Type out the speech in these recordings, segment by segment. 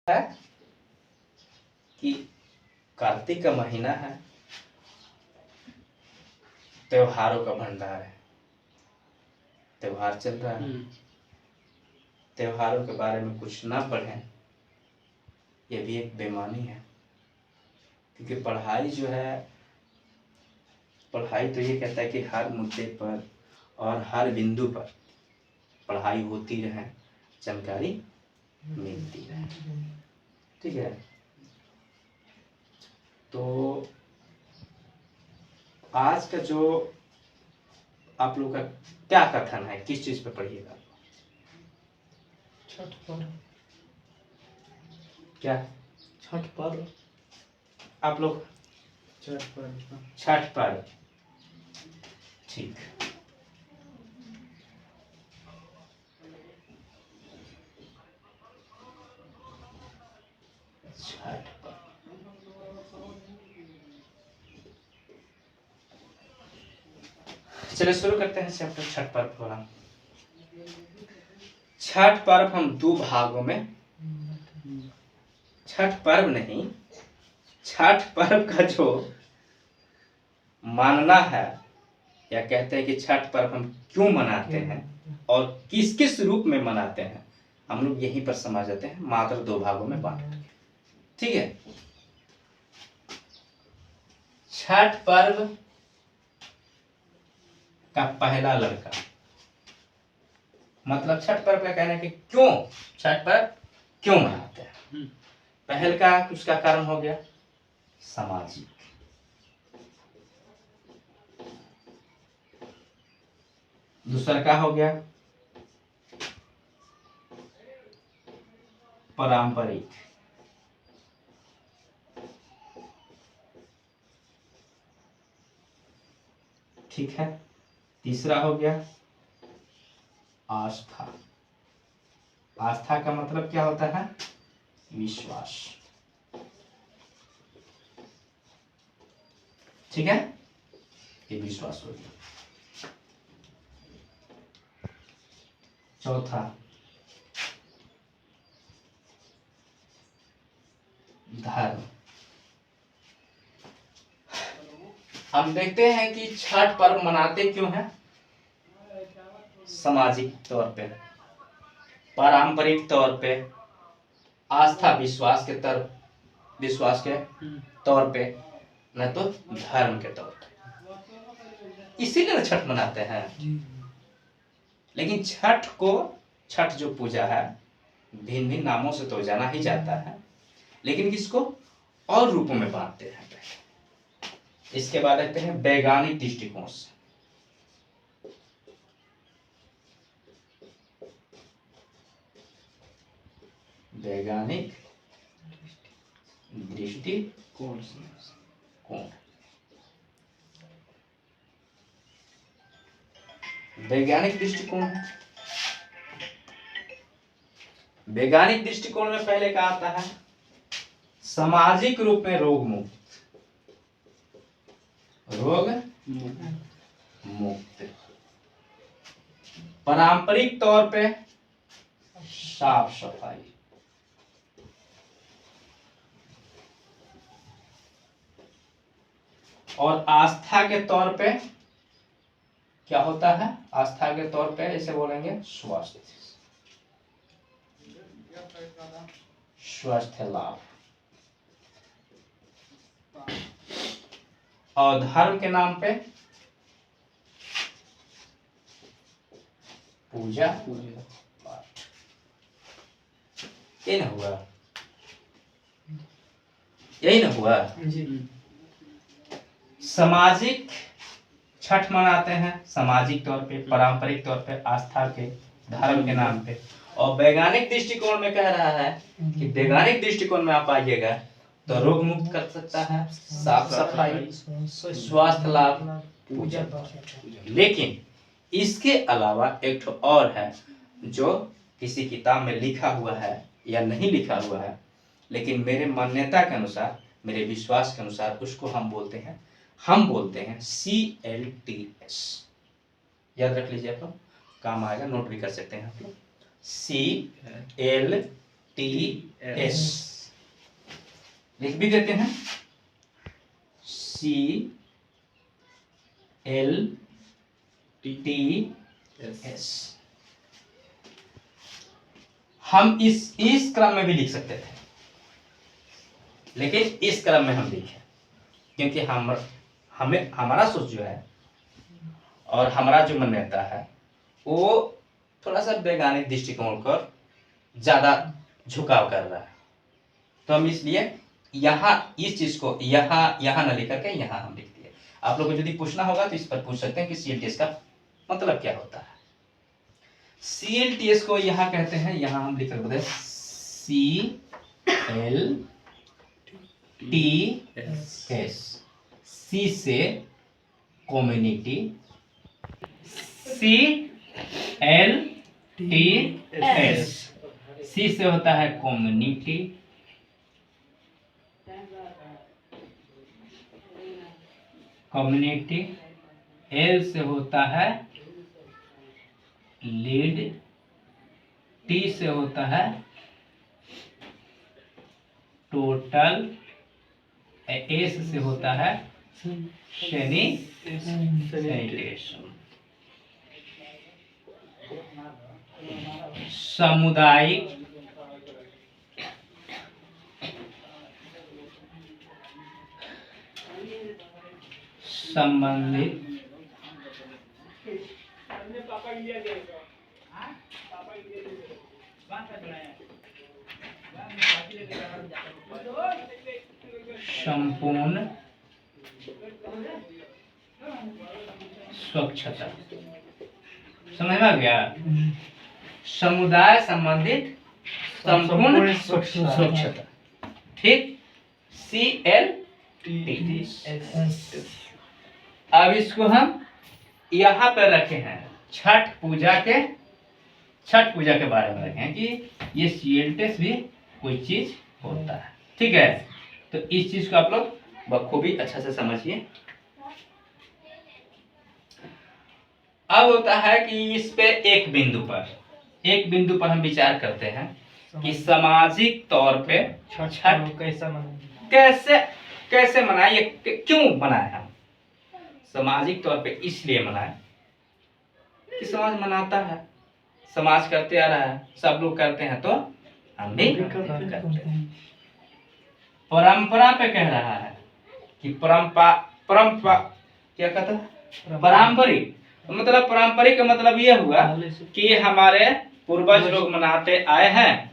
है कि कार्तिक का महीना है, त्योहारों का भंडार है। त्योहार चल रहा है, त्योहारों के बारे में कुछ ना पढ़ें ये भी एक बेईमानी है। क्योंकि पढ़ाई जो है, पढ़ाई तो ये कहता है कि हर मुद्दे पर और हर बिंदु पर पढ़ाई होती रहे, जानकारी मिलती रहे। ठीक है, तो आज का जो आप लोग का क्या कथन है, किस चीज पे पढ़िएगा? छठ पर्व। क्या छठ पर्व? आप लोग छठ पर्व। छठ पर्व, ठीक। छठ पर्व, चलिए शुरू करते हैं चैप्टर छठ पर्व वाला। छठ पर्व हम दो भागों में, छठ पर्व नहीं, छठ पर्व का जो मानना है या कहते हैं कि छठ पर्व हम क्यों मनाते हैं और किस किस रूप में मनाते हैं, हम लोग यहीं पर समझ जाते हैं, मात्र दो भागों में बांट करके। ठीक है, छठ पर्व का पहला लड़का, मतलब छठ पर्व का कहना है कि क्यों छठ पर्व क्यों मनाते हैं। पहल का उसका कारण हो गया सामाजिक, दूसरा का हो गया पारंपरिक, ठीक है, तीसरा हो गया आस्था। आस्था का मतलब क्या होता है? विश्वास। ठीक है, ये विश्वास हो गया। चौथा धर्म। हम देखते हैं कि छठ पर्व मनाते क्यों हैं? सामाजिक तौर पे, पारंपरिक तौर पे, आस्था विश्वास के तौर पे, न तो धर्म के तौर पे, इसीलिए ना छठ मनाते हैं। लेकिन छठ जो पूजा है भिन्न भिन्न नामों से तो जाना ही जाता है, लेकिन किसको और रूपों में बांटते हैं। इसके बाद देखते हैं वैज्ञानिक दृष्टिकोण से। वैज्ञानिक दृष्टिकोण, वैज्ञानिक दृष्टिकोण है। वैज्ञानिक दृष्टिकोण में पहले क्या आता है? सामाजिक रूप में रोग मुक्त, पारंपरिक तौर पे साफ सफाई, और आस्था के तौर पे क्या होता है? आस्था के तौर पे ऐसे बोलेंगे स्वास्थ्य लाभ, और धर्म के नाम पे पूजा पाठ। ये ना हुआ, यही ना हुआ। सामाजिक छठ मनाते हैं, सामाजिक तौर पे, पारंपरिक तौर पे, आस्था के, धर्म के नाम पे। और वैज्ञानिक दृष्टिकोण में कह रहा है कि वैज्ञानिक दृष्टिकोण में आप आइएगा तो रोग मुक्त कर सकता है, साफ सफाई, स्वास्थ्य लाभ, पूजा। लेकिन इसके अलावा एक ठो और है जो किसी किताब में लिखा हुआ है या नहीं लिखा हुआ है, लेकिन मेरे मान्यता के अनुसार, मेरे विश्वास के अनुसार उसको हम बोलते हैं CLTS। याद रख लीजिए, आप लोग काम आएगा, नोट भी कर सकते हैं आप लोग। CLTS, TS लिख भी देते हैं CLTS। हम इस क्रम में भी लिख सकते थे, लेकिन इस क्रम में हम लिखे क्योंकि हमें हमारा सोच जो है और हमारा जो मान्यता है वो थोड़ा सा वैज्ञानिक दृष्टिकोण पर ज्यादा झुकाव कर रहा है। तो हम इसलिए यहाँ इस चीज को यहाँ न लेकर के यहाँ हम लिख दिए। आप लोग को यदि पूछना होगा तो इस पर पूछ सकते हैं कि CLTS का मतलब क्या होता है। CLTS को यहाँ कहते हैं, यहाँ हम लिख सकते हैं CLTS। C से कम्युनिटी, CLTS। C से होता है कम्युनिटी, L से होता है लीड, T से होता है टोटल, S से होता है सैनिटेशन। सामुदायिक संबंधित संपूर्ण स्वच्छता। समझ में आ गया? समुदाय संबंधित संपूर्ण स्वच्छता। ठीक, CLTS। अब इसको हम यहाँ पर रखे हैं छठ पूजा के बारे में रखे हैं कि ये CLTS भी कोई चीज होता है। ठीक है, तो इस चीज को आप लोग बखूबी अच्छा से समझिए। अब होता है कि इस पे एक बिंदु पर हम विचार करते हैं कि सामाजिक तौर पे छठ कैसे मनाए, ये क्यों मनाए। हम सामाजिक तौर पे इसलिए मनाए कि समाज मनाता है, समाज करते आ रहा है, सब लोग करते हैं तो हम भी करते हैं। परंपरा पे कह रहा है कि परंपरा क्या कहता है, पारंपरिक। मतलब पारंपरिक का मतलब ये हुआ कि हमारे पूर्वज लोग मनाते आए हैं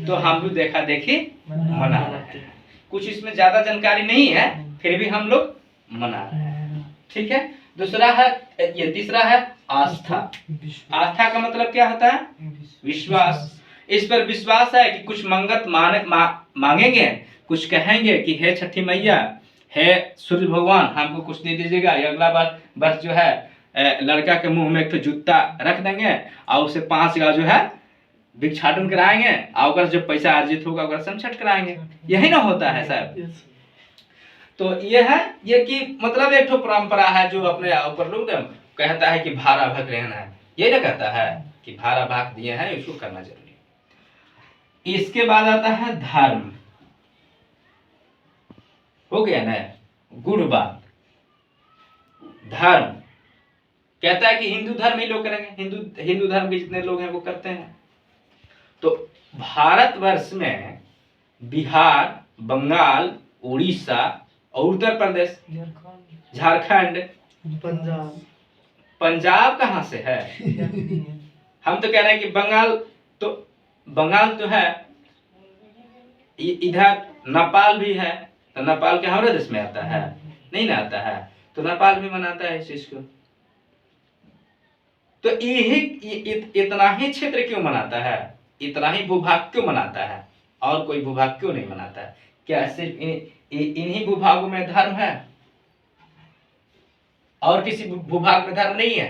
तो हम भी देखा देखी मना रहे हैं। कुछ इसमें ज्यादा जानकारी नहीं है, फिर भी हम लोग मना रहे हैं। ठीक है, दूसरा है, ये तीसरा है आस्था। आस्था का मतलब क्या होता है, विश्वास। इस पर विश्वास है कि कुछ मंगत मांगेंगे, कुछ कहेंगे कि हे छठी मैया, हे सूर्य भगवान, हमको कुछ दे दीजिएगा। अगला वर्ष जो है लड़का के मुंह में एक तो जूता रख देंगे और उसे 5 गाँव जो है भिक्षाटन कराएंगे और जो पैसा अर्जित होगा वह छठ कराएंगे। यही ना होता है साहब। तो ये है ये कि मतलब एक तो परंपरा है जो अपने ऊपर लोग कहता है कि भारा भग रहना है, ये ना कहता है कि भारा भाग दिए हैं, इसको करना जरूरी है। इसके बाद आता है धर्म। हो गया ना, गुड बात। धर्म कहता है कि हिंदू धर्म ही लोग करेंगे, हिंदू धर्म के जितने लोग हैं वो करते हैं। तो भारतवर्ष में बिहार, बंगाल, उड़ीसा और उत्तर प्रदेश, झारखंड, पंजाब कहाँ से है? हम तो कह रहे हैं कि बंगाल तो है, इधर नेपाल भी है, तो नेपाल के हमारे देश में आता है? नहीं ना आता है, तो नेपाल भी मनाता है इस चीज को। तो इतना ही क्षेत्र क्यों मनाता है, इतना ही भूभाग क्यों मनाता है, और कोई भूभाग क्यों नहीं मनाता है? क्या सिर्फ इन्हीं भूभागों में धर्म है और किसी भूभाग में धर्म नहीं है?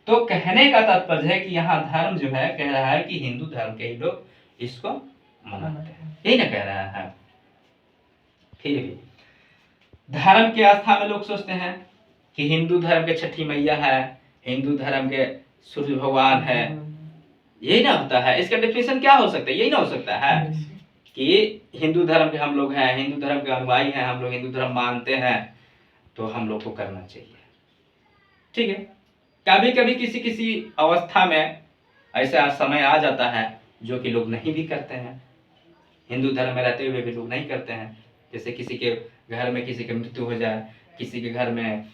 तो कहने का तात्पर्य है कि यहाँ धर्म जो है कह रहा है कि हिंदू धर्म के ही लोग इसको मनाते हैं, यही ना कह रहा है। फिर भी धर्म की आस्था में लोग सोचते हैं कि हिंदू धर्म के छठी मैया है, हिंदू धर्म के सूर्य भगवान है, यही ना होता है। इसका डेफिनेशन क्या हो सकता है? यही ना हो सकता है कि हिंदू धर्म के हम लोग हैं, हिंदू धर्म के अनुयायी हैं, हम लोग हिंदू धर्म मानते हैं, तो हम लोग को करना चाहिए। ठीक है, कभी कभी किसी किसी अवस्था में ऐसा समय आ जाता है जो कि लोग नहीं भी करते हैं, हिंदू धर्म में रहते हुए भी लोग नहीं करते हैं। जैसे किसी के घर में किसी की मृत्यु हो जाए, किसी के घर में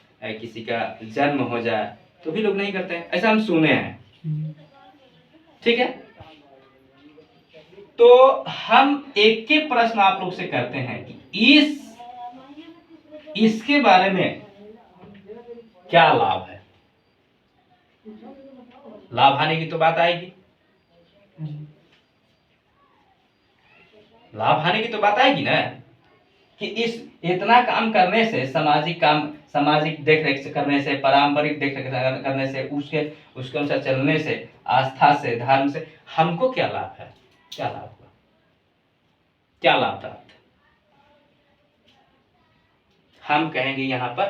किसी का जन्म हो जाए, तो भी लोग नहीं करते हैं, ऐसा हम सुने हैं। ठीक है, तो हम एक के प्रश्न आप लोग से करते हैं कि इसके बारे में क्या लाभ है? लाभ हानि की तो बात आएगी, लाभ हानि की तो बात आएगी ना, कि इस इतना काम करने से, सामाजिक काम, सामाजिक देख रेख करने से, पारंपरिक देख रेख करने से, उसके अनुसार चलने से, आस्था से, धर्म से हमको क्या लाभ है? क्या लाभ हुआ? क्या लाभ प्राप्त? हम कहेंगे यहाँ पर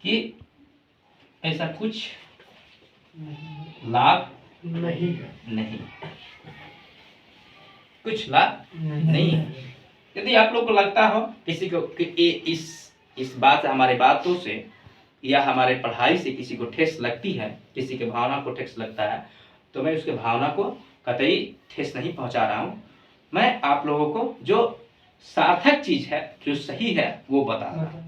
कि ऐसा कुछ लाभ नहीं, कुछ लाभ नहीं है। यदि आप लोग को लगता हो किसी को कि इस बात से, हमारे बातों से या हमारे पढ़ाई से किसी को ठेस लगती है, किसी के भावना को ठेस लगता है, तो मैं उसके भावना को कतई ठेस नहीं पहुंचा रहा हूं। मैं आप लोगों को जो सार्थक चीज है, जो सही है, वो बता रहा हूं।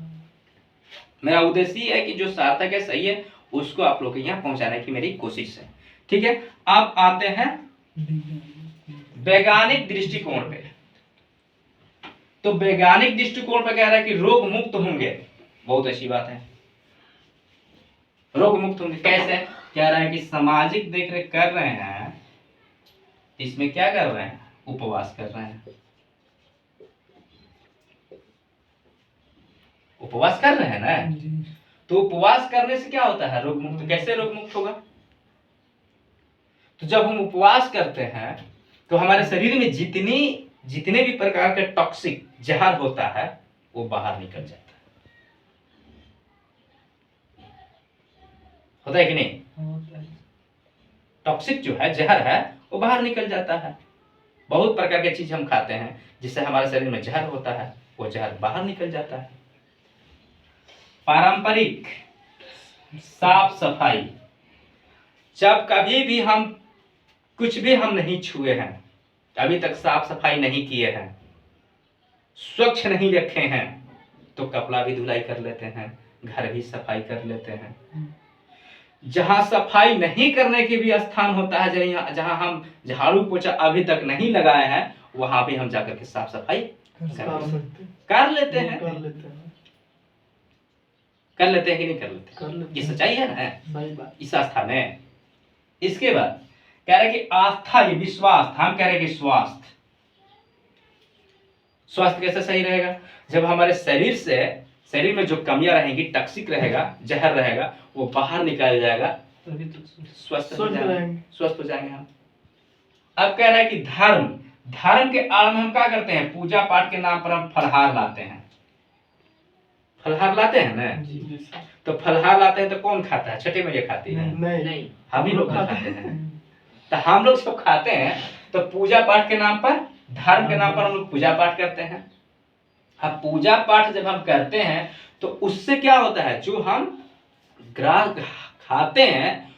मेरा उद्देश्य ये है कि जो सार्थक है, सही है, उसको आप लोग के यहाँ पहुंचाने की मेरी कोशिश है। ठीक है, आप आते हैं वैज्ञानिक दृष्टिकोण पे। तो वैज्ञानिक दृष्टिकोण पे कह रहा है कि रोग मुक्त होंगे। बहुत अच्छी बात है, रोग मुक्त होंगे। कैसे? कह रहा है कि सामाजिक देखरेख कर रहे हैं, इसमें क्या कर रहे हैं? उपवास कर रहे हैं। उपवास कर रहे हैं ना, तो उपवास करने से क्या होता है? रोग मुक्त। कैसे रोग मुक्त होगा? तो जब हम उपवास करते हैं तो हमारे शरीर में जितने भी प्रकार के टॉक्सिक जहर होता है वो बाहर निकल जाता है। होता है कि नहीं? टॉक्सिक जो है, जहर है, वो बाहर निकल जाता है। बहुत प्रकार के चीज हम खाते हैं जिससे हमारे शरीर में जहर होता है, वो जहर बाहर निकल जाता है। पारंपरिक साफ सफाई, जब कभी भी हम कुछ भी हम नहीं छुए हैं, अभी तक साफ सफाई नहीं किए हैं, स्वच्छ नहीं रखे हैं, तो कपड़ा भी धुलाई कर लेते हैं, घर भी सफाई कर लेते हैं। जहां सफाई नहीं करने के भी स्थान होता है, जहां हम झाड़ू पोछा अभी तक नहीं लगाए हैं, वहां भी हम जाकर के साफ सफाई कर लेते हैं। कर लेते हैं कि नहीं कर लेते? ये सच्चाई है ना इस आस्था में। इसके बाद कह रहे कि आस्था, ये विश्वास, हम कह रहे कि स्वास्थ्य कैसे सही रहेगा? जब हमारे शरीर में जो कमियां रहेंगी, टॉक्सिक रहेगा, जहर रहेगा, वो बाहर निकल जाएगा, तभी तो स्वस्थ हो जाएंगे हम। अब कह रहा है कि धर्म के आड़ में हम क्या करते हैं? पूजा पाठ के नाम पर हम फलहार लाते हैं। फलहार लाते हैं ना, तो फलहार लाते हैं तो कौन खाता है? छठी मैया खाती है? नहीं, हम ही लोग खाते हैं। तो हम लोग जब खाते हैं तो पूजा पाठ के नाम पर, धर्म के नाम पर हम लोग पूजा पाठ करते हैं। अब पूजा पाठ जब हम करते हैं तो उससे क्या होता है? जो हम ग्रास खाते हैं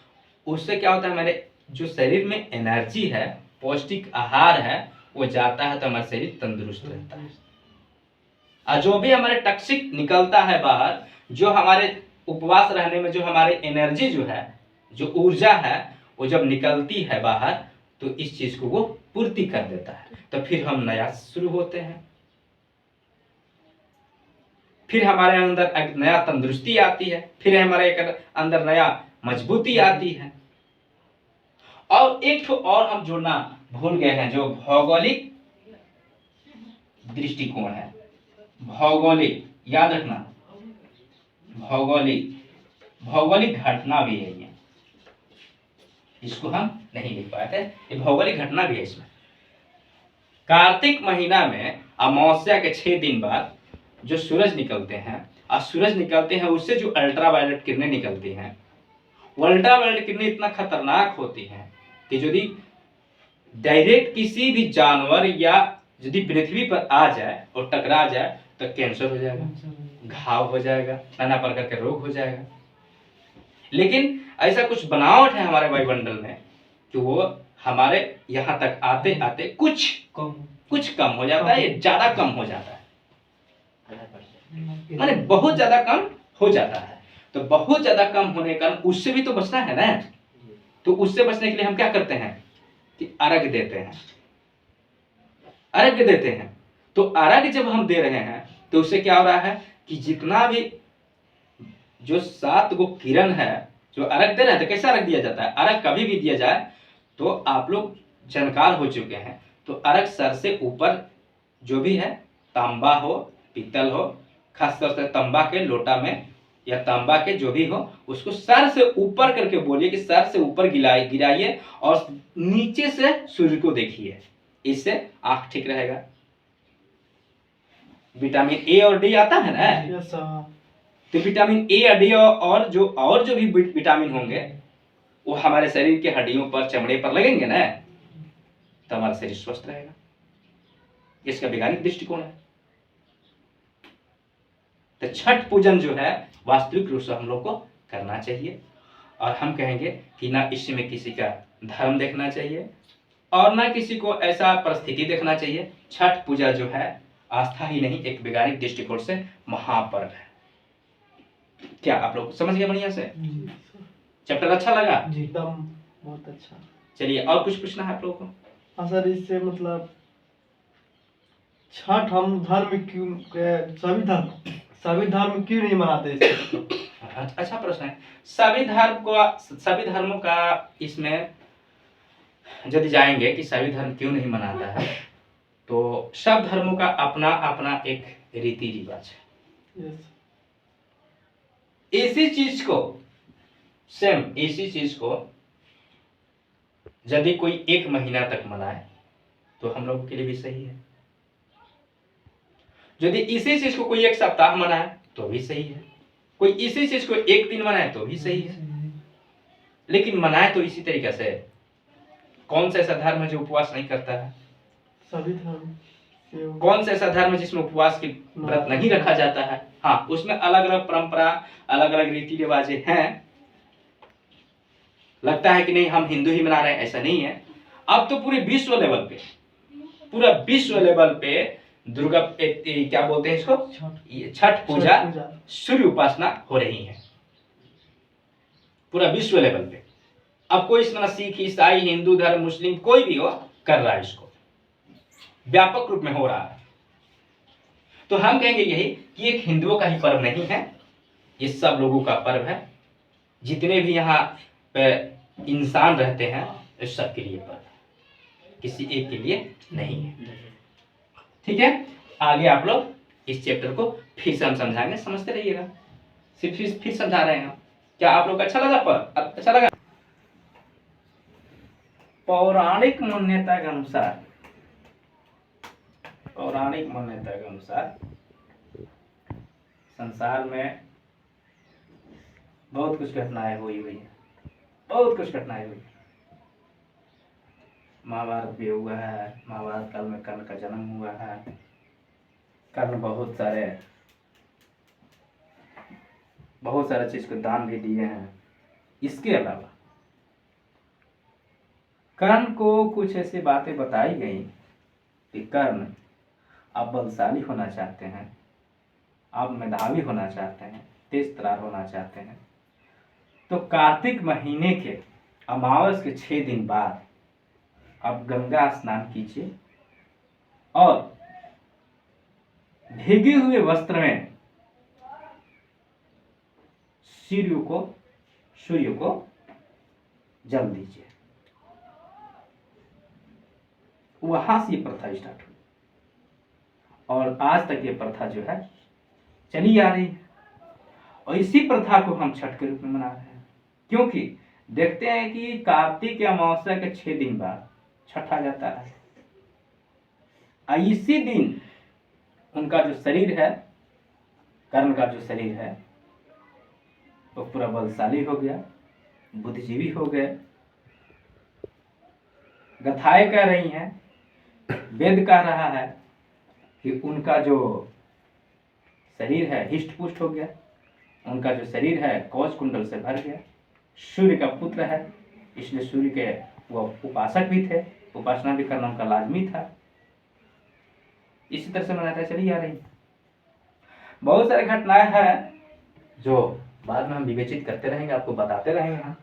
उससे क्या होता है? हमारे जो शरीर में एनर्जी है, पौष्टिक आहार है, वो जाता है तो हमारा शरीर तंदुरुस्त रहता है। और जो भी हमारे टॉक्सिक निकलता है बाहर, जो हमारे उपवास रहने में जो हमारे एनर्जी जो है, जो ऊर्जा है, वो जब निकलती है बाहर तो इस चीज को वो पूर्ति कर देता है। तो फिर हम नया शुरू होते हैं, फिर हमारे अंदर एक नया तंदुरुस्ती आती है, फिर हमारे अंदर नया मजबूती आती है। और एक तो और हम जोड़ना भूल गए हैं, जो भौगोलिक दृष्टिकोण है। भौगोलिक, याद रखना, भौगोलिक घटना भी है ये, इसको हम नहीं लिख पाए थे, ये भौगोलिक घटना भी है इसमें। कार्तिक महीना में अमावस्या के 6 दिन बाद जो सूरज निकलते हैं, और सूरज निकलते हैं उससे जो अल्ट्रावायलेट किरणें निकलती हैं, वो अल्ट्रावायलेट किरणें इतना खतरनाक होती हैं कि यदि डायरेक्ट किसी भी जानवर या यदि पृथ्वी पर आ जाए और टकरा जाए तो कैंसर हो जाएगा, घाव हो जाएगा, नाना प्रकार के रोग हो जाएगा। लेकिन ऐसा कुछ बनावट है हमारे वायुमंडल में कि वो हमारे यहाँ तक आते आते कुछ कम हो जाता है, या ज्यादा कम हो जाता है, माने बहुत ज्यादा कम हो जाता है। तो बहुत ज्यादा कम होने का उससे भी तो बचना है ना। तो उससे बचने के लिए हम क्या करते हैं कि अर्घ देते हैं, अर्घ देते हैं। तो अर्घ जब हम दे रहे हैं तो उससे क्या हो रहा है कि जितना भी जो 7 गो किरण है जो अर्घ दे रहे हैं, तो कैसा अर्घ दिया जाता है? अर्घ कभी भी दिया जाए तो आप लोग जानकार हो चुके हैं, तो अर्घ सर से ऊपर जो भी है, तांबा हो पीतल हो, खासतौर से तांबा के लोटा में या तांबा के जो भी हो, उसको सर से ऊपर करके बोलिए कि सर से ऊपर गिराइए और नीचे से सूर्य को देखिए, इससे आंख ठीक रहेगा। विटामिन ए और डी आता है ना, तो विटामिन ए और डी और जो भी विटामिन होंगे वो हमारे शरीर के हड्डियों पर चमड़े पर लगेंगे ना, तो हमारा शरीर स्वस्थ रहेगा। इसका वैज्ञानिक दृष्टिकोण है। तो छठ पूजन जो है वास्तविक रूप से हम लोग को करना चाहिए, और हम कहेंगे कि ना इसमें किसी का धर्म देखना चाहिए और ना किसी को ऐसा परिस्थिति देखना चाहिए। छठ पूजा जो है आस्था ही नहीं, एक वैज्ञानिक दृष्टिकोण से महापर्व है। क्या आप लोग समझ गए बढ़िया से? चैप्टर अच्छा लगा जी? एकदम बहुत अच्छा। चलिए, और कुछ पूछना है आप लोगों को? हाँ सर, इससे मतलब छठ हम धर्म क्यों सभी धर्म क्यों नहीं मनाते इसको? अच्छा प्रश्न है। सभी धर्मों का इसमें यदि जाएंगे कि सभी धर्म क्यों नहीं मनाता है, तो सब धर्मों का अपना अपना एक रीति रिवाज है। यस। इसी चीज को यदि कोई 1 महीना तक मनाए तो हम लोग के लिए भी सही है। यदि इसी चीज को कोई 1 सप्ताह मनाए तो भी सही है, कोई इसी चीज को 1 दिन मनाए तो भी सही है। लेकिन मनाए तो इसी तरीके से। कौन सा ऐसा धर्म है जो उपवास नहीं करता है? सभी धर्म। कौन सा ऐसा धर्म है जिसमें उपवास की व्रत नहीं रखा जाता है? हाँ, उसमें अलग अलग परंपरा, अलग अलग रीति रिवाजें हैं। लगता है कि नहीं हम हिंदू ही मना रहे हैं, ऐसा नहीं है। अब तो पूरे विश्व लेवल पे दुर्गा क्या बोलते हैं इसको, छठ पूजा सूर्य उपासना हो रही है पूरा विश्व लेवल पे। अब कोई इसमें सिख, ईसाई, हिंदू धर्म, मुस्लिम कोई भी हो कर रहा है, इसको व्यापक रूप में हो रहा है। तो हम कहेंगे यही कि एक हिंदुओं का ही पर्व नहीं है, ये सब लोगों का पर्व है। जितने भी यहाँ पे इंसान रहते हैं इस सब के लिए पर्व है, किसी एक के लिए नहीं है। ठीक है, आगे आप लोग इस चैप्टर को फिर से हम समझाएंगे, समझते रहिएगा। फिर समझा रहे हैं हम। क्या आप लोग अच्छा लगा? अच्छा लगा? पौराणिक मान्यता के अनुसार संसार में बहुत कुछ घटनाएं हुई है, बहुत कुछ घटनाएं हुई। महाभारत भी हुआ है, महाभारत काल में कर्ण का जन्म हुआ है। कर्ण बहुत सारे चीज को दान भी दिए हैं। इसके अलावा कर्ण को कुछ ऐसी बातें बताई गई कि कर्ण आप बलशाली होना चाहते हैं, आप मेधावी होना चाहते हैं, तेज तरार होना चाहते हैं, तो कार्तिक महीने के अमावस के 6 दिन बाद आप गंगा स्नान कीजिए और भीगे हुए वस्त्र में सूर्य को जल दीजिए। वहां से ये प्रथा स्टार्ट हुई और आज तक ये प्रथा जो है चली आ रही है। और इसी प्रथा को हम छठ के रूप में मना रहे हैं, क्योंकि देखते हैं कि कार्तिक अमावस्या के 6 दिन बाद छठ आ जाता है। इसी दिन उनका जो शरीर है, कर्ण का जो शरीर है, वो पूरा बलशाली हो गया, बुद्धिजीवी हो गए, गाथाएं कह रही हैं, वेद कह रहा है कि उनका जो शरीर है हिष्ट पुष्ट हो गया, उनका जो शरीर है कवच कुंडल से भर गया, सूर्य का पुत्र है, इसलिए सूर्य के वह उपासक भी थे, उपासना भी करना उनका लाजमी था। इसी तरह से मान्यता चली आ रही। बहुत सारी घटनाएं हैं जो बाद में हम विवेचित करते रहेंगे, आपको बताते रहेंगे हम।